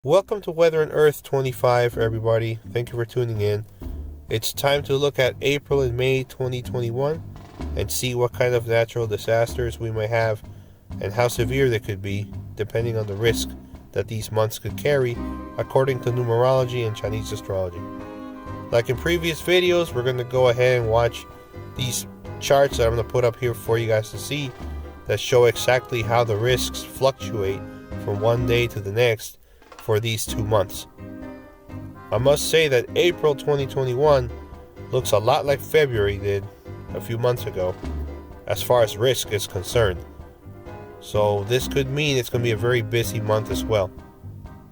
Welcome to Weather and Earth 25, everybody. Thank you for tuning in. It's time to look at April and May 2021 and see what kind of natural disasters we might have and how severe they could be, depending on the risk that these months could carry, according to numerology and Chinese astrology. Like in previous videos, we're going to go ahead and watch these charts that I'm going to put up here for you guys to see that show exactly how the risks fluctuate from one day to the next for these 2 months. I must say that April 2021 looks a lot like February did a few months ago as far as risk is concerned. So this could mean it's going to be a very busy month as well.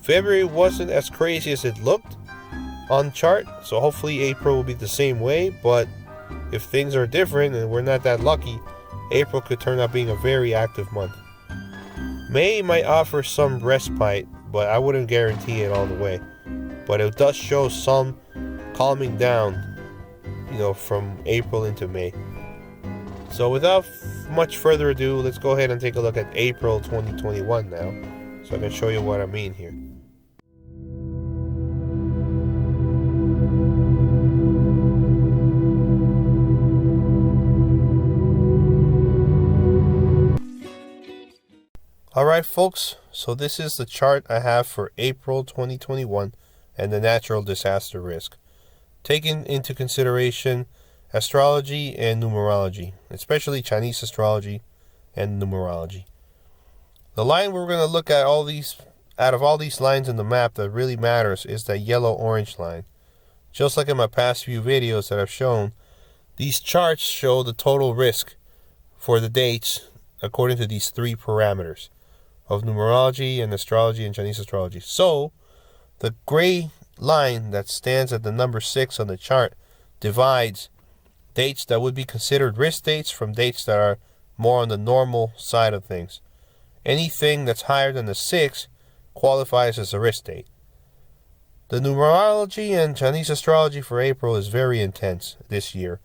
February wasn't as crazy as it looked on the chart, so hopefully April will be the same way, but if things are different and we're not that lucky, April could turn out being a very active month. May might offer some respite, but I wouldn't guarantee it all the way. But it does show some calming down, from April into May. So without much further ado, let's go ahead and take a look at April 2021 now, so I can show you what I mean here. Alright folks, so this is the chart I have for April 2021 and the natural disaster risk, taking into consideration astrology and numerology, especially Chinese astrology and numerology. The line we're going to look at out of all these lines in the map that really matters is that yellow-orange line. Just like in my past few videos that I've shown, these charts show the total risk for the dates according to these three parameters of numerology and astrology and Chinese astrology. So, the gray line that stands at the number 6 on the chart divides dates that would be considered risk dates from dates that are more on the normal side of things. Anything that's higher than the 6 qualifies as a risk date. The numerology and Chinese astrology for April is very intense this year.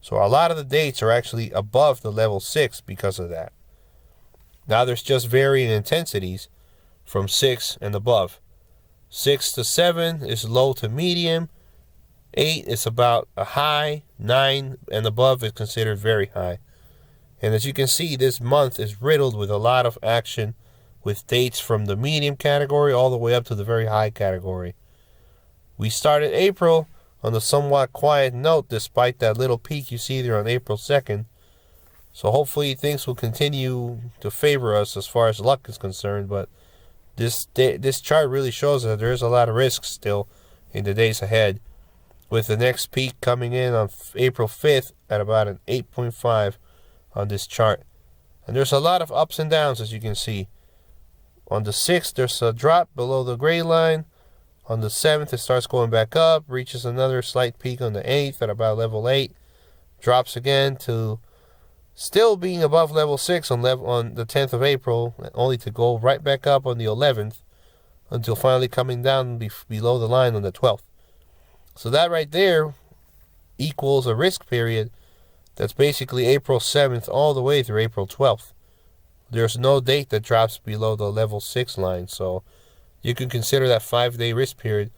So a lot of the dates are actually above the level 6 because of that. Now there's just varying intensities from 6 and above. 6 to 7 is low to medium. 8 is about a high. 9 and above is considered very high. And as you can see, this month is riddled with a lot of action with dates from the medium category all the way up to the very high category. We started April on a somewhat quiet note despite that little peak you see there on April 2nd. So hopefully things will continue to favor us as far as luck is concerned, but this chart really shows that there is a lot of risk still in the days ahead, with the next peak coming in on April 5th at about an 8.5 on this chart. And there's a lot of ups and downs, as you can see. On the 6th, there's a drop below the gray line. On the 7th, it starts going back up, reaches another slight peak on the 8th at about level 8, drops again to still being above level 6 on the 10th of April, only to go right back up on the 11th until finally coming down below the line on the 12th. So that right there equals a risk period that's basically April 7th all the way through April 12th. There's no date that drops below the level 6 line, so you can consider that 5-day risk period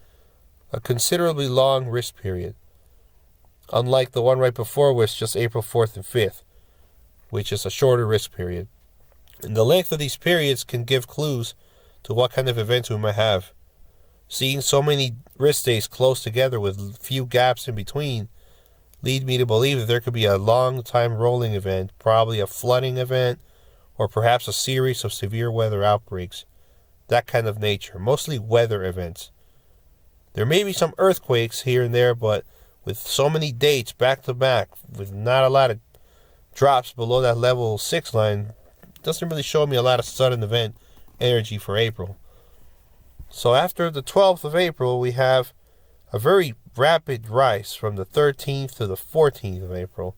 a considerably long risk period. Unlike the one right before, which is just April 4th and 5th. Which is a shorter risk period. And the length of these periods can give clues to what kind of events we might have. Seeing so many risk days close together with few gaps in between lead me to believe that there could be a long time rolling event, probably a flooding event, or perhaps a series of severe weather outbreaks. That kind of nature, mostly weather events. There may be some earthquakes here and there, but with so many dates back to back, with not a lot of drops below that level 6 line, doesn't really show me a lot of sudden event energy for April. So after the 12th of April, we have a very rapid rise from the 13th to the 14th of April,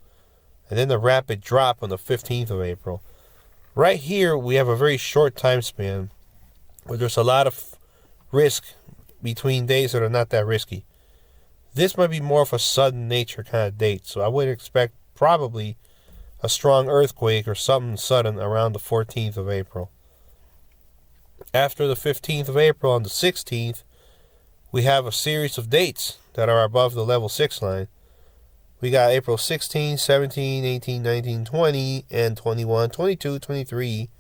and then a rapid drop on the 15th of April. Right here, we have a very short time span where there's a lot of risk between days that are not that risky. This might be more of a sudden nature kind of date, so I would expect probably a strong earthquake or something sudden around the 14th of April. After the 15th of April, on the 16th, we have a series of dates that are above the level 6 line. We got April 16, 17, 18, 19, 20, and 21, 22, 23,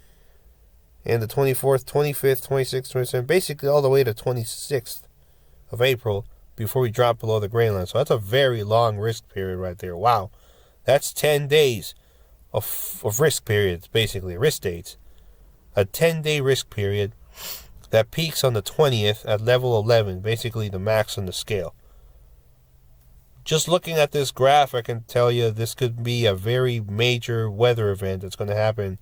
and the 24th, 25th, 26th, 27th, basically all the way to 26th of April before we drop below the gray line. So that's a very long risk period right there. Wow. That's 10 days of risk periods, basically, risk dates. A 10-day risk period that peaks on the 20th at level 11, basically the max on the scale. Just looking at this graph, I can tell you this could be a very major weather event that's going to happen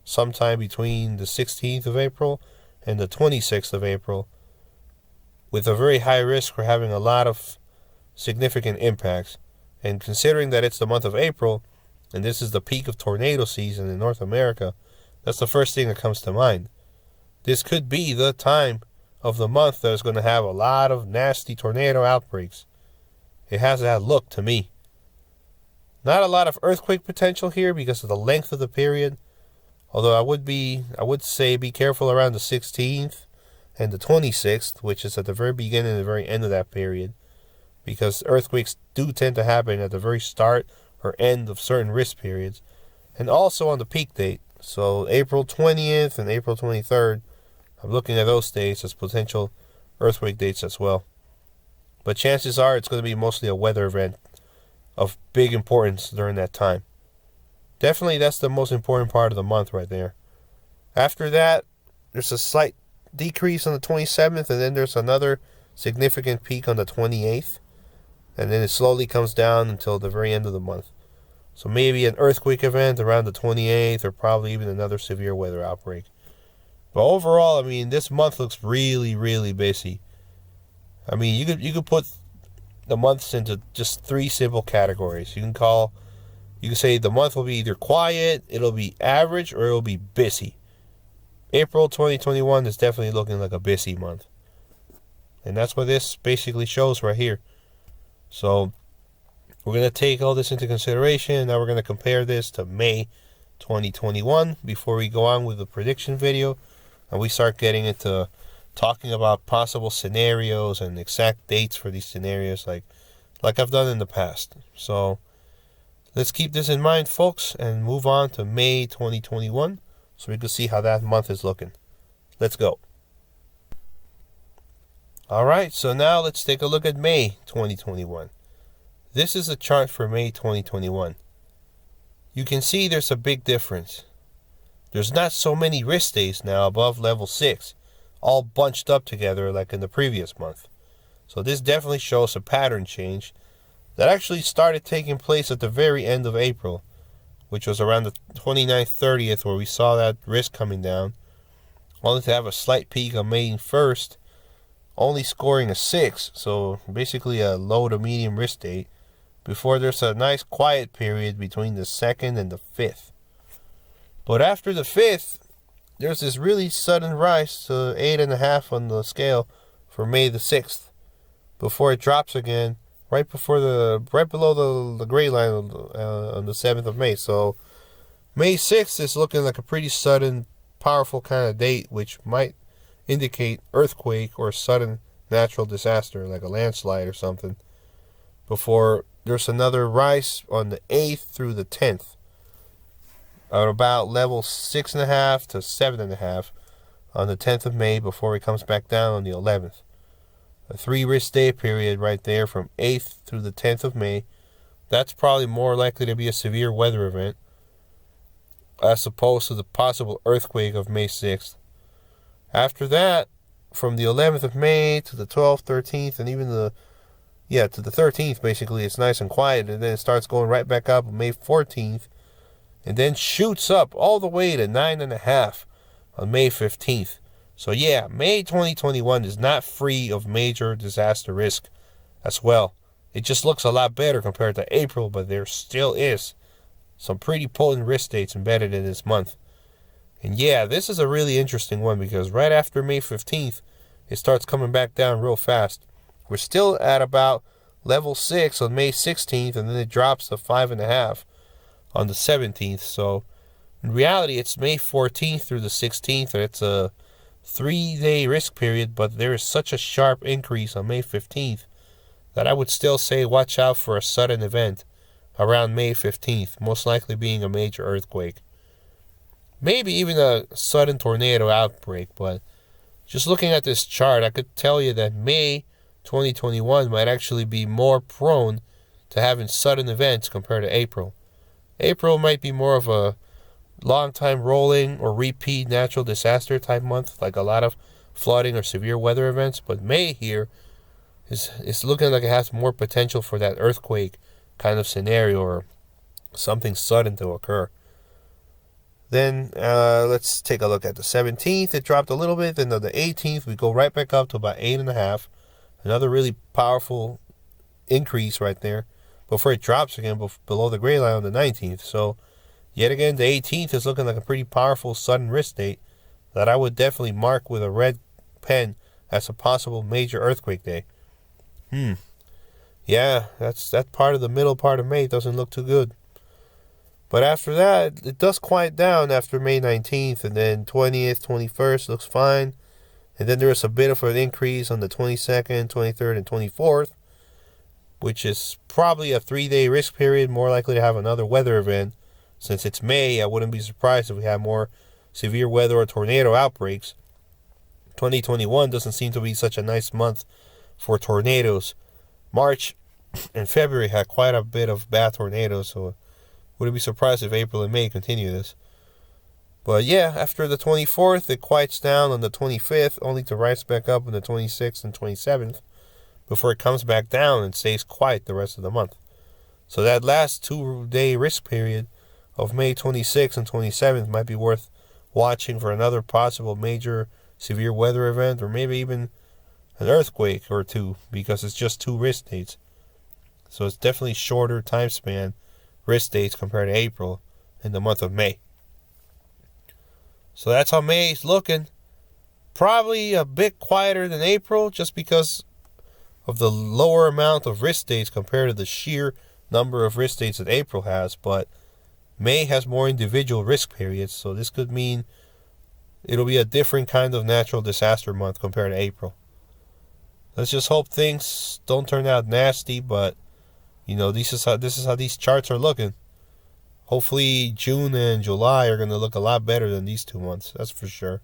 sometime between the 16th of April and the 26th of April, with a very high risk for having a lot of significant impacts. And considering that it's the month of April, and this is the peak of tornado season in North America, that's the first thing that comes to mind. This could be the time of the month that is going to have a lot of nasty tornado outbreaks. It has that look to me. Not a lot of earthquake potential here because of the length of the period. Although I would say be careful around the 16th and the 26th, which is at the very beginning and the very end of that period, because earthquakes do tend to happen at the very start or end of certain risk periods, and also on the peak date. So April 20th and April 23rd, I'm looking at those dates as potential earthquake dates as well. But chances are it's going to be mostly a weather event of big importance during that time. Definitely that's the most important part of the month right there. After that, there's a slight decrease on the 27th, and then there's another significant peak on the 28th. And then it slowly comes down until the very end of the month. So maybe an earthquake event around the 28th, or probably even another severe weather outbreak. But overall, I mean, this month looks really, really busy. I mean, you could put the months into just 3 simple categories. You can say the month will be either quiet, it'll be average, or it'll be busy. April 2021 is definitely looking like a busy month. And that's what this basically shows right here. So we're going to take all this into consideration. Now we're going to compare this to May 2021 before we go on with the prediction video. And we start getting into talking about possible scenarios and exact dates for these scenarios like I've done in the past. So let's keep this in mind, folks, and move on to May 2021 so we can see how that month is looking. Let's go. Alright, so now let's take a look at May 2021. This is a chart for May 2021. You can see there's a big difference. There's not so many risk days now above level 6, all bunched up together like in the previous month. So this definitely shows a pattern change that actually started taking place at the very end of April, which was around the 29th, 30th, where we saw that risk coming down, only to have a slight peak on May 1st, only scoring a 6, so basically a low to medium risk date, before there's a nice quiet period between the 2nd and the 5th. But after the 5th, there's this really sudden rise to 8.5 on the scale for May the 6th, before it drops again right below the gray line on the 7th of May. So May 6th is looking like a pretty sudden, powerful kind of date, which might indicate earthquake or sudden natural disaster like a landslide or something, before there's another rise on the 8th through the 10th at about level 6.5 to 7.5 on the 10th of May, before it comes back down on the 11th. A 3 risk day period right there from 8th through the 10th of May. That's probably more likely to be a severe weather event as opposed to the possible earthquake of May 6th. After that, from the 11th of May to the 12th, 13th, and even to the 13th, basically, it's nice and quiet, and then it starts going right back up on May 14th, and then shoots up all the way to 9.5 on May 15th. So yeah, May 2021 is not free of major disaster risk as well. It just looks a lot better compared to April, but there still is some pretty potent risk dates embedded in this month. And yeah, this is a really interesting one because right after May 15th, it starts coming back down real fast. We're still at about level 6 on May 16th, and then it drops to 5.5 on the 17th. So in reality, it's May 14th through the 16th, and it's a 3-day risk period, but there is such a sharp increase on May 15th that I would still say watch out for a sudden event around May 15th, most likely being a major earthquake. Maybe even a sudden tornado outbreak, but just looking at this chart, I could tell you that May 2021 might actually be more prone to having sudden events compared to April. April might be more of a long time rolling or repeat natural disaster type month, like a lot of flooding or severe weather events, but May here is looking like it has more potential for that earthquake kind of scenario or something sudden to occur. Then let's take a look at the 17th. It dropped a little bit. Then on the 18th, we go right back up to about 8.5. Another really powerful increase right there before it drops again below the gray line on the 19th. So yet again, the 18th is looking like a pretty powerful sudden risk date that I would definitely mark with a red pen as a possible major earthquake day. Yeah, that part of the middle part of May doesn't look too good. But after that, it does quiet down after May 19th, and then 20th, 21st looks fine. And then there is a bit of an increase on the 22nd, 23rd, and 24th, which is probably a 3-day risk period, more likely to have another weather event. Since it's May, I wouldn't be surprised if we have more severe weather or tornado outbreaks. 2021 doesn't seem to be such a nice month for tornadoes. March and February had quite a bit of bad tornadoes, so wouldn't be surprised if April and May continue this. But yeah, after the 24th, it quiets down on the 25th, only to rise back up on the 26th and 27th, before it comes back down and stays quiet the rest of the month. So that last 2-day risk period of May 26th and 27th might be worth watching for another possible major severe weather event, or maybe even an earthquake or two, because it's just 2 risk dates. So it's definitely shorter time span risk dates compared to April in the month of May. So that's how May is looking. Probably a bit quieter than April just because of the lower amount of risk dates compared to the sheer number of risk dates that April has. But May has more individual risk periods, so this could mean it'll be a different kind of natural disaster month compared to April. Let's just hope things don't turn out nasty, but this is how these charts are looking. Hopefully June and July are going to look a lot better than these 2 months. That's for sure.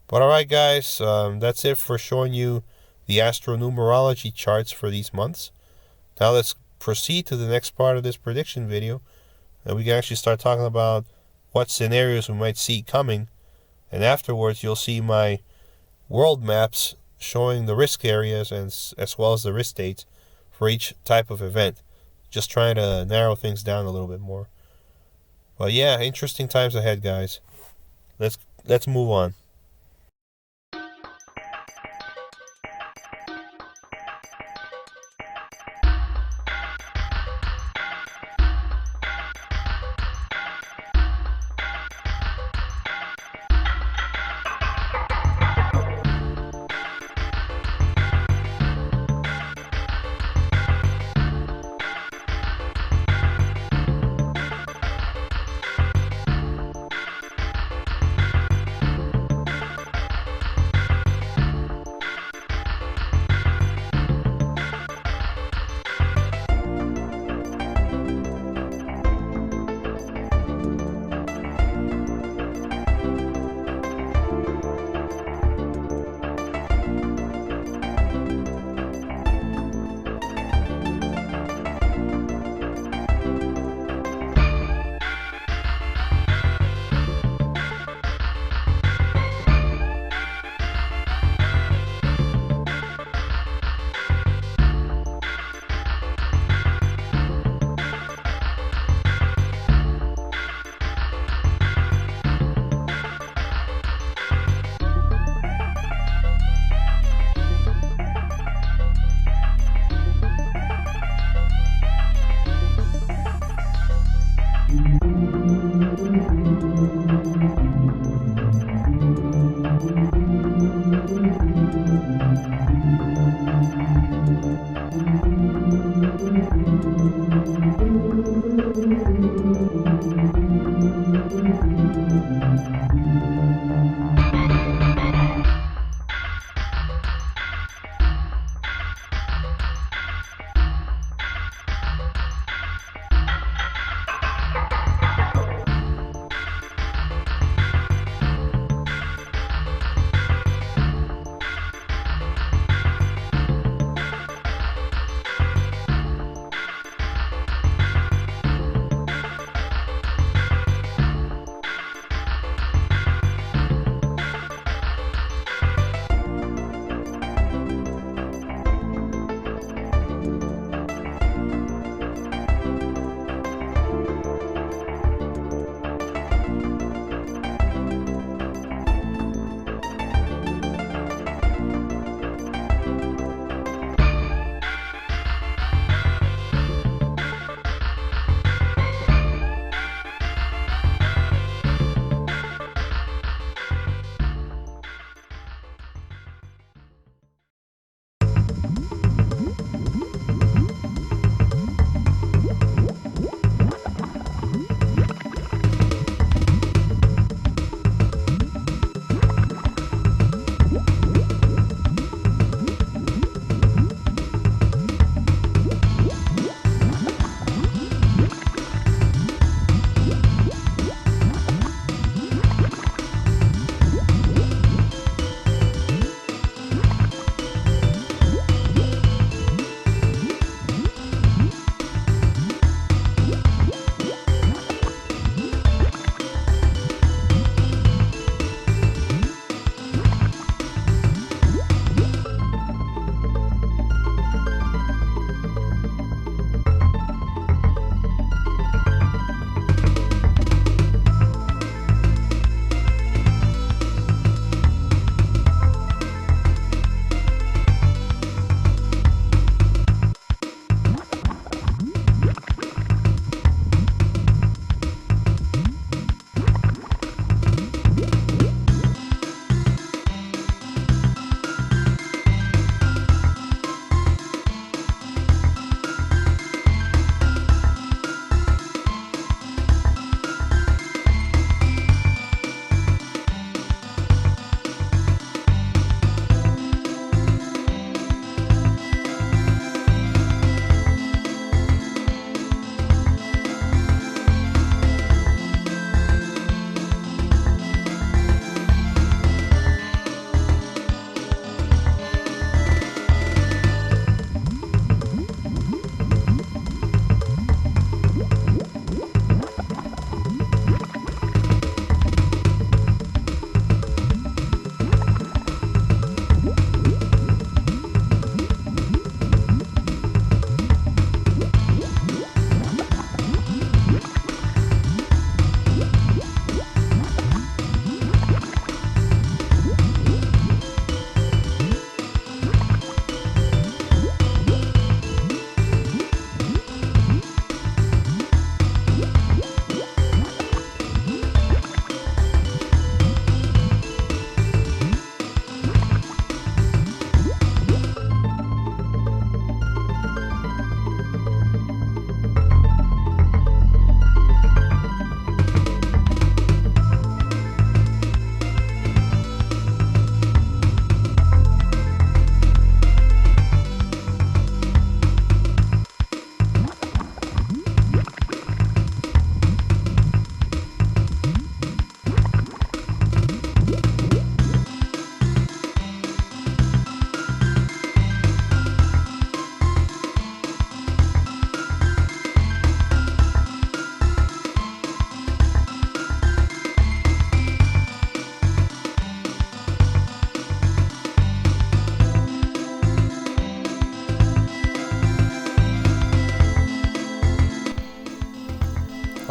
But alright guys, that's it for showing you the astronumerology charts for these months. Now let's proceed to the next part of this prediction video. And we can actually start talking about what scenarios we might see coming. And afterwards you'll see my world maps showing the risk areas and as well as the risk dates for each type of event. Just trying to narrow things down a little bit more. But yeah, interesting times ahead, guys. Let's move on.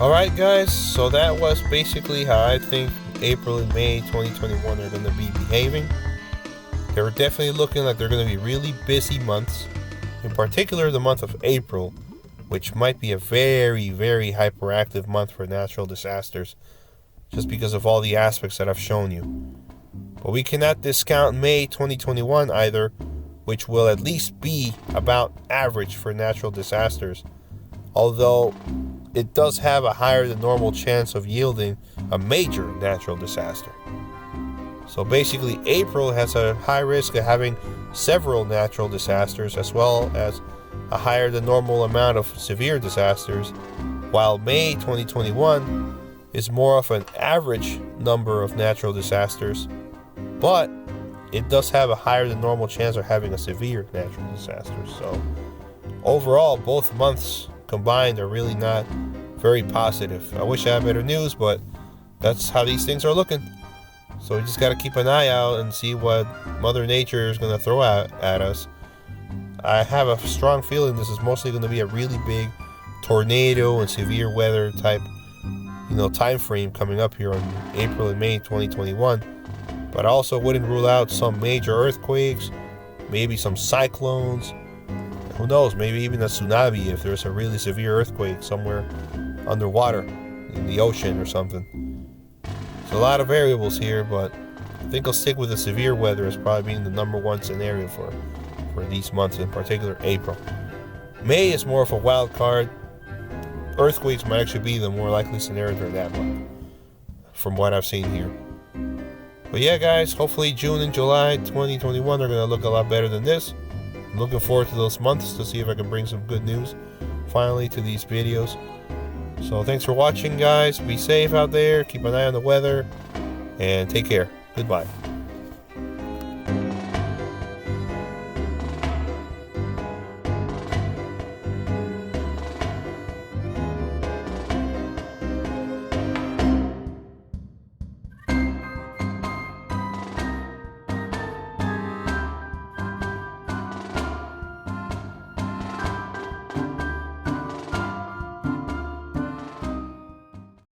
Alright guys, so that was basically how I think April and May 2021 are going to be behaving. They're definitely looking like they're going to be really busy months. In particular, the month of April, which might be a very, very hyperactive month for natural disasters, just because of all the aspects that I've shown you. But we cannot discount May 2021 either, which will at least be about average for natural disasters, although it does have a higher than normal chance of yielding a major natural disaster. So basically, April has a high risk of having several natural disasters, as well as a higher than normal amount of severe disasters, while May 2021 is more of an average number of natural disasters, but it does have a higher than normal chance of having a severe natural disaster. So overall, both months combined are really not very positive. I wish I had better news, but that's how these things are looking. So we just got to keep an eye out and see what Mother Nature is going to throw out at us. I have a strong feeling this is mostly going to be a really big tornado and severe weather type, time frame coming up here on April and May 2021. But I also wouldn't rule out some major earthquakes, maybe some cyclones. Who knows, maybe even a tsunami if there's a really severe earthquake somewhere underwater in the ocean or something. There's a lot of variables here, but I think I'll stick with the severe weather as probably being the number one scenario for these months, in particular April. May is more of a wild card. Earthquakes might actually be the more likely scenario during that month, from what I've seen here. But yeah, guys, hopefully June and July 2021 are going to look a lot better than this. I'm looking forward to those months to see if I can bring some good news finally to these videos. So thanks for watching, guys. Be safe out there. Keep an eye on the weather. And take care. Goodbye.